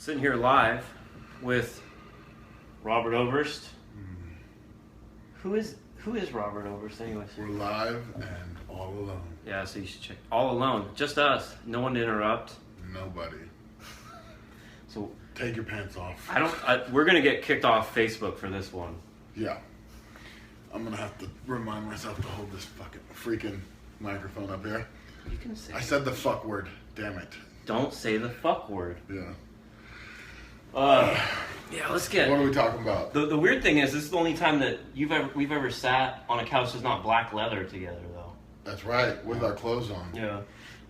Sitting here live with Robert Oberst. Who is Robert Oberst anyway? We're live and all alone. Yeah, so you should check. All alone, just us. No one to interrupt. Nobody. So take your pants off. We're gonna get kicked off Facebook for this one. Yeah. I'm gonna have to remind myself to hold this fucking freaking microphone up here. You can say. I said the fuck word. Damn it. Don't say the fuck word. Yeah. Yeah, let's get. What are we talking about? The weird thing is, this is the only time that we've ever sat on a couch that's not black leather together, though. That's right, with our clothes on. Yeah.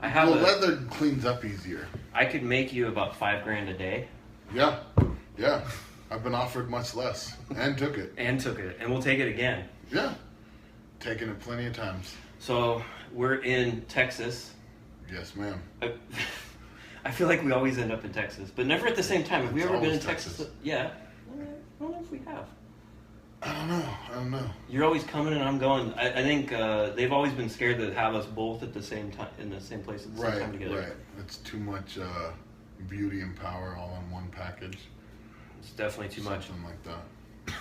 Leather cleans up easier. I could make you about $5,000 a day. Yeah. I've been offered much less, and took it. And we'll take it again. Yeah. Taken it plenty of times. So, we're in Texas. Yes, ma'am. I feel like we always end up in Texas, but never at the same time. Have we ever been in Texas? Yeah. I don't know if we have. I don't know. You're always coming and I'm going. I think they've always been scared to have us both at the same time, in the same place at the same time together. Right. It's too much beauty and power all in one package. It's definitely too much. Something like that.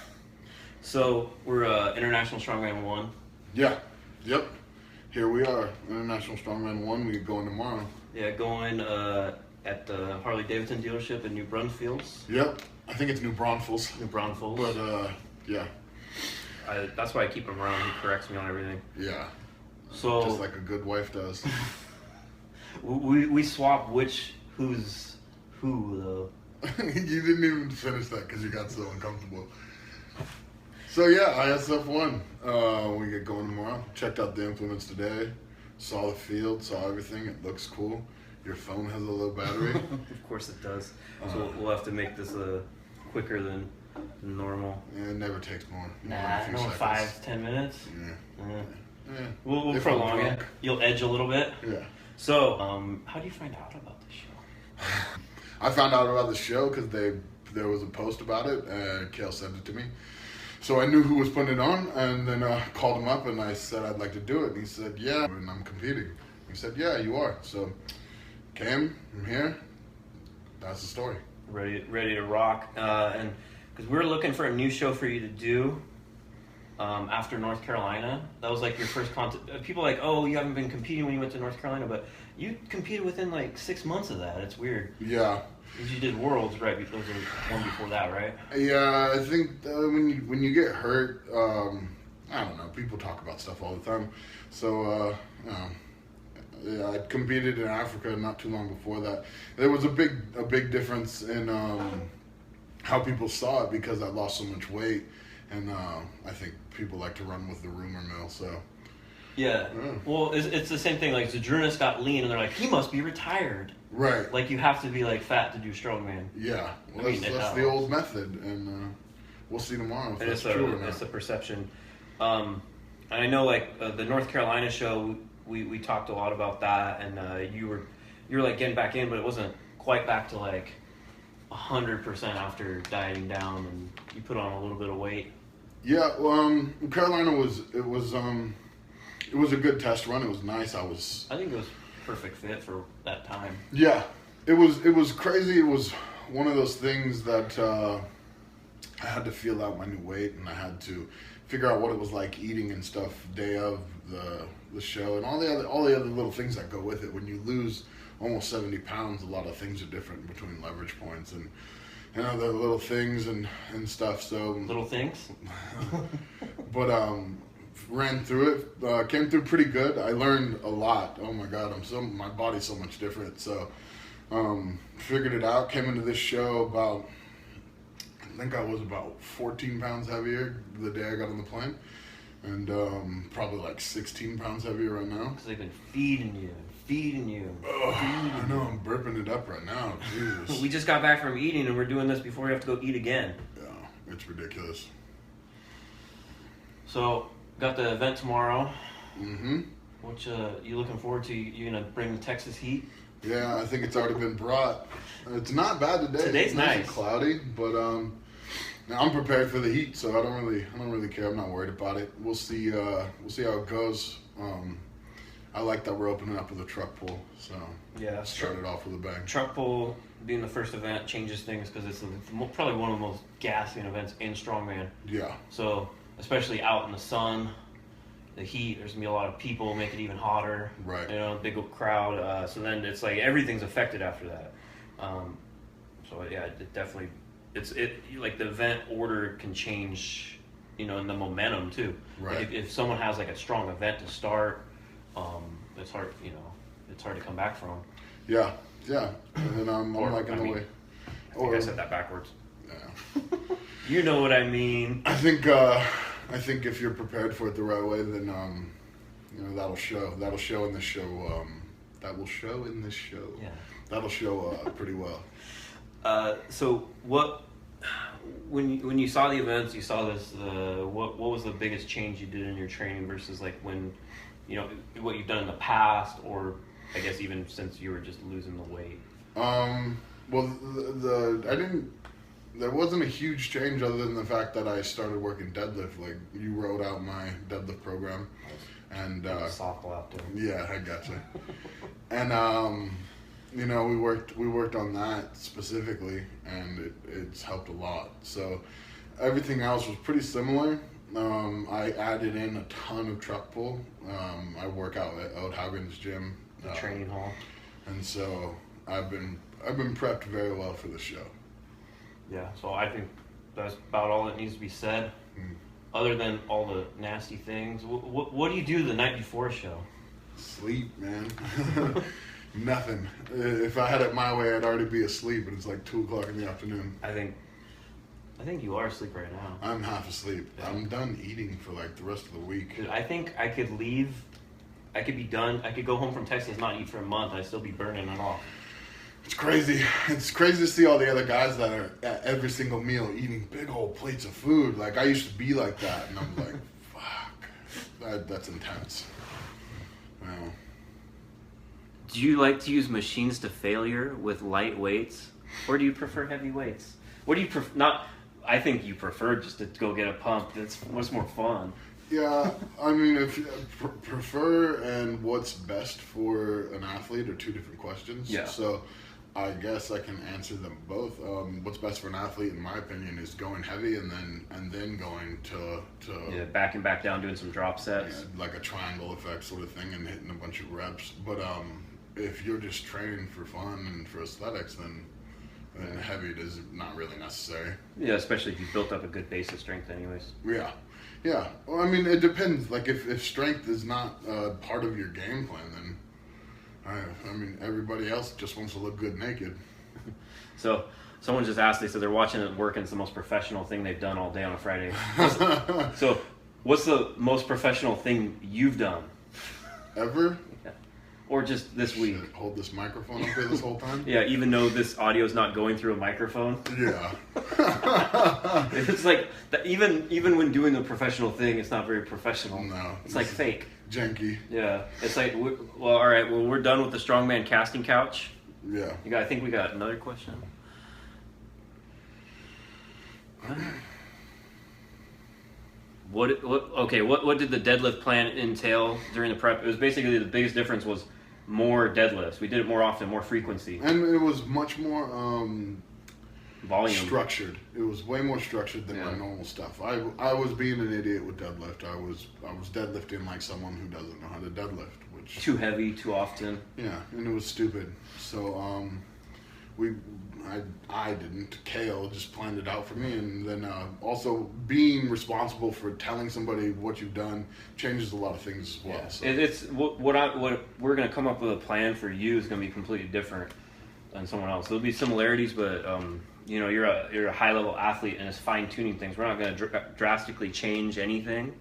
So, we're International Strongman 1. Yeah. Yep. Here we are, International Strongman 1. We going tomorrow. Yeah, going at the Harley Davidson dealership in New Braunfels. Yep. I think it's New Braunfels. New Braunfels. But, yeah. That's why I keep him around. He corrects me on everything. Yeah. So just like a good wife does. we swap who's who, though. You didn't even finish that because you got so uncomfortable. So, yeah, IFS1. We get going tomorrow. Checked out the implements today. Saw the field, saw everything. It looks cool. Your phone has a low battery. Of course it does. So we'll have to make this quicker than normal. Yeah, it never takes more. Nah, no, 5 to 10 minutes. Yeah. We'll prolong it. You'll edge a little bit. Yeah. So, how do you find out about this show? I found out about the show because there was a post about it, and Kalle sent it to me. So I knew who was putting it on, and then I called him up and I said I'd like to do it. And he said, yeah, and I'm competing. He said, yeah, you are. So came, I'm here. That's the story. Ready to rock. And because we were looking for a new show for you to do after North Carolina. That was like your first content. People are like, oh, you haven't been competing when you went to North Carolina, but you competed within like 6 months of that. It's weird. Yeah. Because you did Worlds, right? Those were one before that, right? Yeah, I think when you get hurt, I don't know. People talk about stuff all the time. So, yeah, I competed in Africa not too long before that. There was a big difference in how people saw it because I lost so much weight, and I think people like to run with the rumor mill. So. Yeah. Well, it's the same thing. Like Zadrunas got lean, and they're like, he must be retired. Right. Like you have to be like fat to do strongman. Yeah. Well, that's the old method, and we'll see tomorrow if that's true or not. It's a perception. And I know like the North Carolina show, we talked a lot about that, and you were like getting back in, but it wasn't quite back to like 100% after dieting down, and you put on a little bit of weight. Yeah. Carolina was a good test run. It was nice. I think it was perfect fit for that time. Yeah, it was crazy. It was one of those things that I had to feel out my new weight, and I had to figure out what it was like eating and stuff day of the show, and all the other little things that go with it. When you lose almost 70 pounds, a lot of things are different between leverage points and other little things and stuff. So little things. But ran through it, came through pretty good. I learned a lot. Oh my God, my body's so much different. So, figured it out. Came into this show I think I was about 14 pounds heavier the day I got on the plane, and probably like 16 pounds heavier right now. Because they've been feeding you. I know, I'm burping it up right now. Jesus. We just got back from eating, and we're doing this before we have to go eat again. Yeah, it's ridiculous. So. Got the event tomorrow. Mm-hmm. Which you looking forward to? You gonna bring the Texas heat? Yeah, I think it's already been brought. It's not bad today. Today's nice. It's cloudy, but I'm prepared for the heat, so I don't really care. I'm not worried about it. We'll see how it goes. I like that we're opening up with a truck pull. So Yeah, started off with a bang. truck pull being the first event changes things because it's probably one of the most gassing events in strongman. Yeah. So especially out in the sun, the heat, there's gonna be a lot of people, make it even hotter. Right. You know, big crowd. So then it's like everything's affected after that. So yeah, it definitely, like the event order can change, you know, and the momentum too. Right. Like if someone has like a strong event to start, it's hard, you know, it's hard to come back from. Yeah. Yeah. And then I'm like in the way. I think I said that backwards. Yeah. You know what I mean. I think if you're prepared for it the right way, then you know, that'll show. That'll show in this show. That will show in this show. Yeah. That'll show pretty well. So what, when you saw the events, you saw this. What was the biggest change you did in your training versus like when, you know, what you've done in the past, or I guess even since you were just losing the weight? Well, there wasn't a huge change other than the fact that I started working deadlift. Like, you wrote out my deadlift program, and softball out there. Yeah, I gotcha. And you know, we worked on that specifically, and it's helped a lot. So everything else was pretty similar. I added in a ton of truck pull. I work out at Haugen's gym, The training hall. and so I've been prepped very well for the show. Yeah, so I think that's about all that needs to be said. Other than all the nasty things, what do you do the night before a show? Sleep, man. Nothing. If I had it my way, I'd already be asleep, but it's like 2:00 in the afternoon. I think you are asleep right now. I'm half asleep. Yeah. I'm done eating for like the rest of the week. Dude, I think I could leave. I could be done. I could go home from Texas, not eat for a month. I'd still be burning it off. It's crazy. It's crazy to see all the other guys that are at every single meal eating big old plates of food. Like, I used to be like that, and I'm like, fuck. That's intense. Wow. Do you like to use machines to failure with light weights, or do you prefer heavy weights? What do you prefer? Not. I think you prefer just to go get a pump. That's what's more fun. Yeah, I mean, if you prefer and what's best for an athlete are two different questions. Yeah. So I guess I can answer them both. What's best for an athlete, in my opinion, is going heavy and then going to Yeah, back and back down, doing some drop sets. yeah, like a triangle effect sort of thing, and hitting a bunch of reps. But if you're just training for fun and for aesthetics, then heavy is not really necessary. Yeah, especially if you've built up a good base of strength, anyways. Yeah. Yeah. Well, I mean, it depends. Like, if strength is not part of your game plan, then I mean, everybody else just wants to look good naked. So, someone just asked, they said they're watching it work and it's the most professional thing they've done all day on a Friday. So, what's the most professional thing you've done? Ever? Yeah. Or just this week? Should I hold this microphone up here this whole time? Yeah, even though this audio is not going through a microphone. Yeah. It's like, even when doing the professional thing, it's not very professional. No. It's like fake. Janky. Yeah. It's like, well, all right, well, we're done with the strongman casting couch. Yeah. I think we got another question. What did the deadlift plan entail during the prep? It was basically the biggest difference was more deadlifts. We did it more often, more frequency. And it was much more Volume. structured. It was way more structured than Yeah. my normal stuff. I was being an idiot with deadlift. I was deadlifting like someone who doesn't know how to deadlift, which Too heavy, too often. yeah, and it was stupid. So I didn't. Kale just planned it out for me, and then also being responsible for telling somebody what you've done changes a lot of things as well. Yeah. So. It's what we're gonna come up with a plan for you is gonna be completely different than someone else. There'll be similarities, but you know, you're a high level athlete, and it's fine tuning things. We're not gonna drastically change anything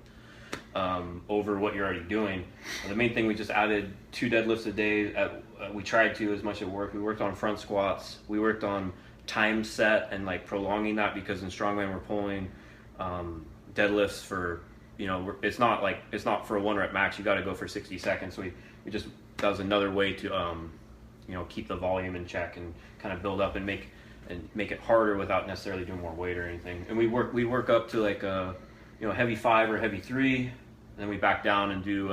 over what you're already doing. The main thing, we just added 2 deadlifts a day. We tried to as much at work. We worked on front squats. We worked on time set and like prolonging that, because in strongman we're pulling deadlifts for, you know, it's not for a 1 rep max. You got to go for 60 seconds. So that was another way to you know, keep the volume in check and kind of build up and make it harder without necessarily doing more weight or anything. And we work up to like a, you know, heavy 5 or heavy 3, and then we back down and do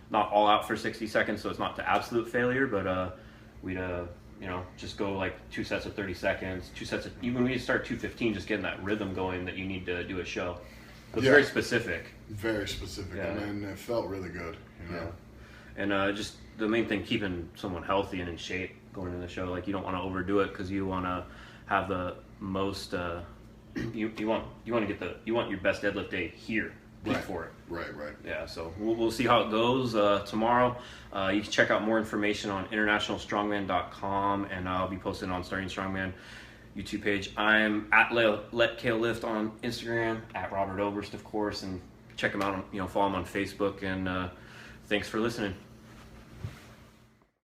not all out for 60 seconds, so it's not to absolute failure, but we'd just go like 2 sets of 30 seconds, 2 sets of, even when you start 215, just getting that rhythm going that you need to do a show. It's very specific. Very specific, and it felt really good, you know. And just the main thing, keeping someone healthy and in shape going into the show. Like, you don't want to overdo it because you want to have the most. You want your best deadlift day here. Peak for it. Right. Yeah, so we'll see how it goes tomorrow. You can check out more information on internationalstrongman.com, and I'll be posting on Starting Strongman YouTube page. I'm at Let Kale Lift on Instagram, at Robert Oberst, of course, and check him out on, follow him on Facebook, and thanks for listening.